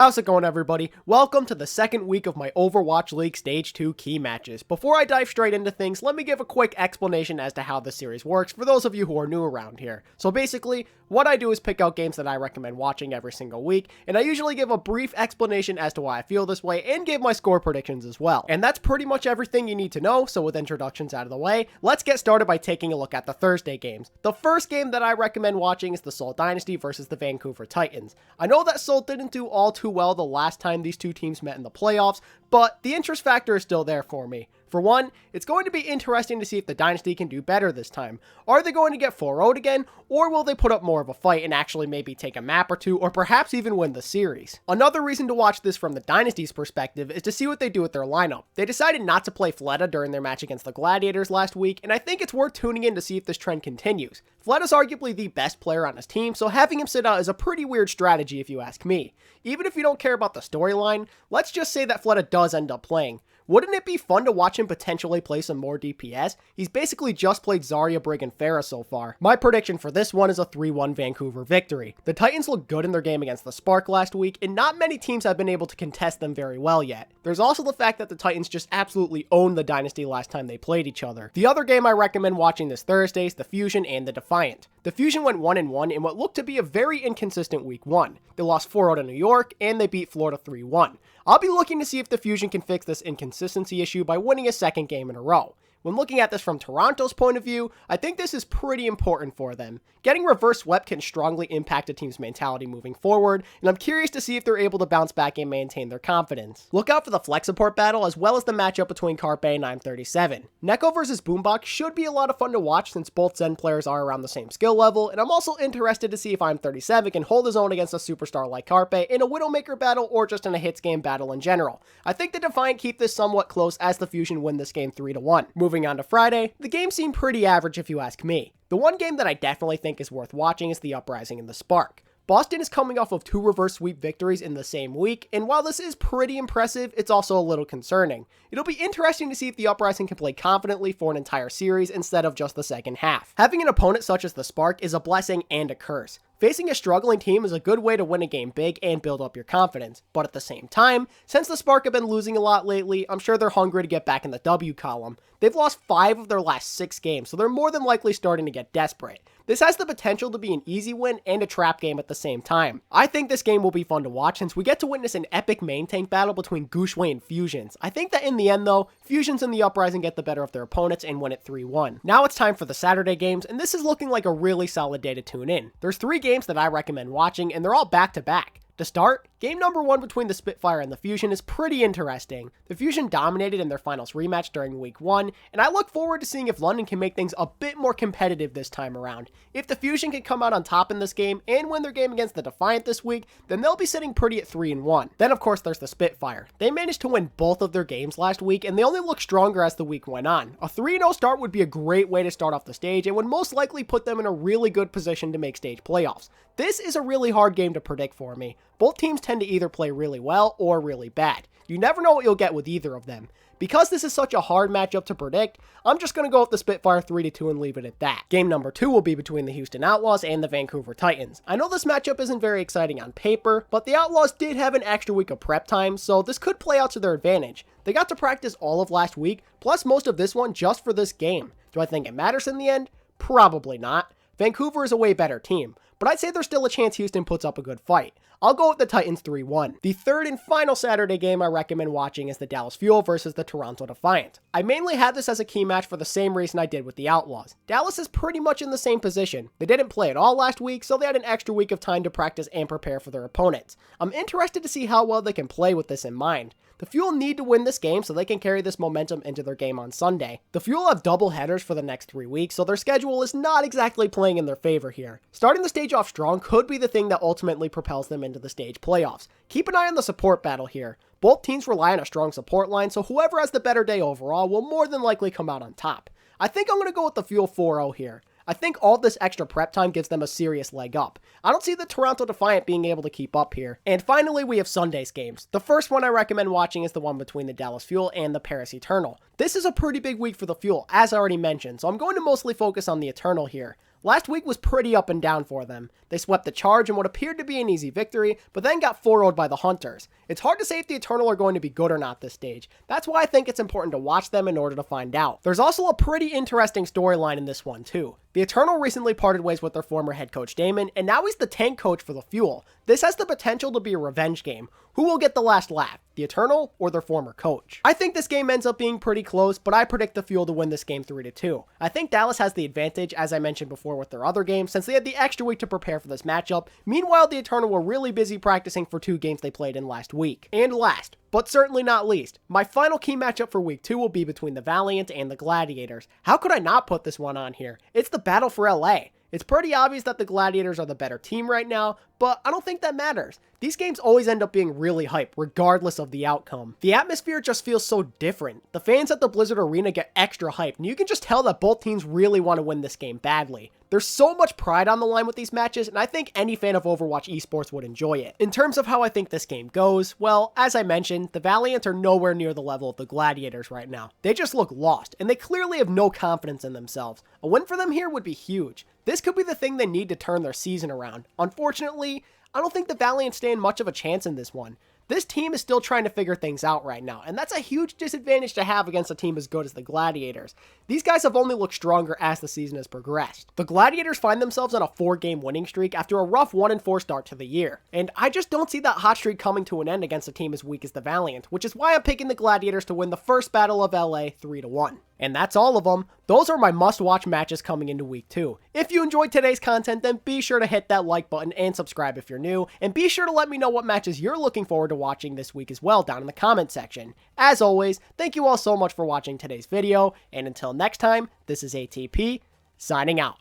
How's it going, everybody? Welcome to the second week of my Overwatch League Stage 2 key matches. Before I dive straight into things, let me give a quick explanation as to how this series works for those of you who are new around here. So basically, what I do is pick out games that I recommend watching every single week, and I usually give a brief explanation as to why I feel this way and give my score predictions as well. And that's pretty much everything you need to know, so with introductions out of the way, let's get started by taking a look at the Thursday games. The first game that I recommend watching is the Seoul Dynasty versus the Vancouver Titans. I know that Seoul didn't do all too well the last time these two teams met in the playoffs, but the interest factor is still there for me. For one, it's going to be interesting to see if the Dynasty can do better this time. Are they going to get 4-0'd again, or will they put up more of a fight and actually maybe take a map or two, or perhaps even win the series? Another reason to watch this from the Dynasty's perspective is to see what they do with their lineup. They decided not to play Fleta during their match against the Gladiators last week, and I think it's worth tuning in to see if this trend continues. Fleta's arguably the best player on his team, so having him sit out is a pretty weird strategy if you ask me. Even if you don't care about the storyline, let's just say that Fleta does end up playing. Wouldn't it be fun to watch him potentially play some more DPS? He's basically just played Zarya, Brig, and Pharah so far. My prediction for this one is a 3-1 Vancouver victory. The Titans look good in their game against the Spark last week, and not many teams have been able to contest them very well yet. There's also the fact that the Titans just absolutely owned the Dynasty last time they played each other. The other game I recommend watching this Thursday is the Fusion and the Defiant. The Fusion went 1-1 in what looked to be a very inconsistent week 1. They lost 4-0 to New York, and they beat Florida 3-1. I'll be looking to see if the Fusion can fix this inconsistency issue by winning a second game in a row. When looking at this from Toronto's point of view, I think this is pretty important for them. Getting reverse swept can strongly impact a team's mentality moving forward, and I'm curious to see if they're able to bounce back and maintain their confidence. Look out for the flex support battle as well as the matchup between Carpe and I'm37. Neko versus Boombox should be a lot of fun to watch since both Zen players are around the same skill level, and I'm also interested to see if I'm37 can hold his own against a superstar like Carpe in a Widowmaker battle or just in a hits game battle in general. I think the Defiant keep this somewhat close as the Fusion win this game 3-1. Moving on to Friday, the game seemed pretty average if you ask me. The one game that I definitely think is worth watching is the Uprising and the Spark. Boston is coming off of 2 reverse sweep victories in the same week, and while this is pretty impressive, it's also a little concerning. It'll be interesting to see if the Uprising can play confidently for an entire series instead of just the second half. Having an opponent such as the Spark is a blessing and a curse. Facing a struggling team is a good way to win a game big and build up your confidence, but at the same time, since the Spark have been losing a lot lately, I'm sure they're hungry to get back in the W column. They've lost 5 of their last 6 games, so they're more than likely starting to get desperate. This has the potential to be an easy win and a trap game at the same time. I think this game will be fun to watch since we get to witness an epic main tank battle between Gushwei and Fusions. I think that in the end though, Fusions and the Uprising get the better of their opponents and win it 3-1. Now it's time for the Saturday games, and this is looking like a really solid day to tune in. There's 3 games that I recommend watching, and they're all back-to-back. To start, game number 1 between the Spitfire and the Fusion is pretty interesting. The Fusion dominated in their finals rematch during week 1, and I look forward to seeing if London can make things a bit more competitive this time around. If the Fusion can come out on top in this game and win their game against the Defiant this week, then they'll be sitting pretty at 3-1. Then of course there's the Spitfire. They managed to win both of their games last week, and they only look stronger as the week went on. A 3-0 start would be a great way to start off the stage and would most likely put them in a really good position to make stage playoffs. This is a really hard game to predict for me. Both teams tend to either play really well or really bad. You never know what you'll get with either of them. Because this is such a hard matchup to predict, I'm just going to go with the Spitfire 3-2 and leave it at that. Game number 2 will be between the Houston Outlaws and the Vancouver Titans. I know this matchup isn't very exciting on paper, but the Outlaws did have an extra week of prep time, so this could play out to their advantage. They got to practice all of last week, plus most of this one just for this game. Do I think it matters in the end? Probably not. Vancouver is a way better team, but I'd say there's still a chance Houston puts up a good fight. I'll go with the Titans 3-1. The third and final Saturday game I recommend watching is the Dallas Fuel versus the Toronto Defiant. I mainly had this as a key match for the same reason I did with the Outlaws. Dallas is pretty much in the same position. They didn't play at all last week, so they had an extra week of time to practice and prepare for their opponents. I'm interested to see how well they can play with this in mind. The Fuel need to win this game so they can carry this momentum into their game on Sunday. The Fuel have double headers for the next 3 weeks, so their schedule is not exactly playing in their favor here. Starting the stage off strong could be the thing that ultimately propels them into the stage playoffs. Keep an eye on the support battle here. Both teams rely on a strong support line, so whoever has the better day overall will more than likely come out on top. I think I'm going to go with the Fuel 4-0 here. I think all this extra prep time gives them a serious leg up. I don't see the Toronto Defiant being able to keep up here. And finally, we have Sunday's games. The first one I recommend watching is the one between the Dallas Fuel and the Paris Eternal. This is a pretty big week for the Fuel, as I already mentioned, so I'm going to mostly focus on the Eternal here. Last week was pretty up and down for them. They swept the Charge in what appeared to be an easy victory, but then got 4-0'd by the Hunters. It's hard to say if the Eternal are going to be good or not this stage. That's why I think it's important to watch them in order to find out. There's also a pretty interesting storyline in this one too. The Eternal recently parted ways with their former head coach Damon, and now he's the tank coach for the Fuel. This has the potential to be a revenge game. Who will get the last laugh, the Eternal or their former coach? I think this game ends up being pretty close, but I predict the Fuel to win this game 3-2. I think Dallas has the advantage, as I mentioned before with their other games, since they had the extra week to prepare for this matchup. Meanwhile, the Eternal were really busy practicing for 2 games they played in last week. And last, but certainly not least, my final key matchup for week 2 will be between the Valiant and the Gladiators. How could I not put this one on here? It's the battle for LA. It's pretty obvious that the Gladiators are the better team right now, but I don't think that matters. These games always end up being really hype, regardless of the outcome. The atmosphere just feels so different. The fans at the Blizzard Arena get extra hyped, and you can just tell that both teams really want to win this game badly. There's so much pride on the line with these matches, and I think any fan of Overwatch esports would enjoy it. In terms of how I think this game goes, well, as I mentioned, the Valiant are nowhere near the level of the Gladiators right now. They just look lost, and they clearly have no confidence in themselves. A win for them here would be huge. This could be the thing they need to turn their season around. Unfortunately, I don't think the Valiant stand much of a chance in this one. This team is still trying to figure things out right now, and that's a huge disadvantage to have against a team as good as the Gladiators. These guys have only looked stronger as the season has progressed. The Gladiators find themselves on a 4-game winning streak after a rough 1-4 start to the year, and I just don't see that hot streak coming to an end against a team as weak as the Valiant, which is why I'm picking the Gladiators to win the first Battle of LA 3-1. And that's all of them. Those are my must-watch matches coming into week 2. If you enjoyed today's content, then be sure to hit that like button and subscribe if you're new, and be sure to let me know what matches you're looking forward to watching this week as well down in the comment section. As always, thank you all so much for watching today's video, and until next time, this is ATP, signing out.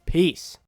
Peace.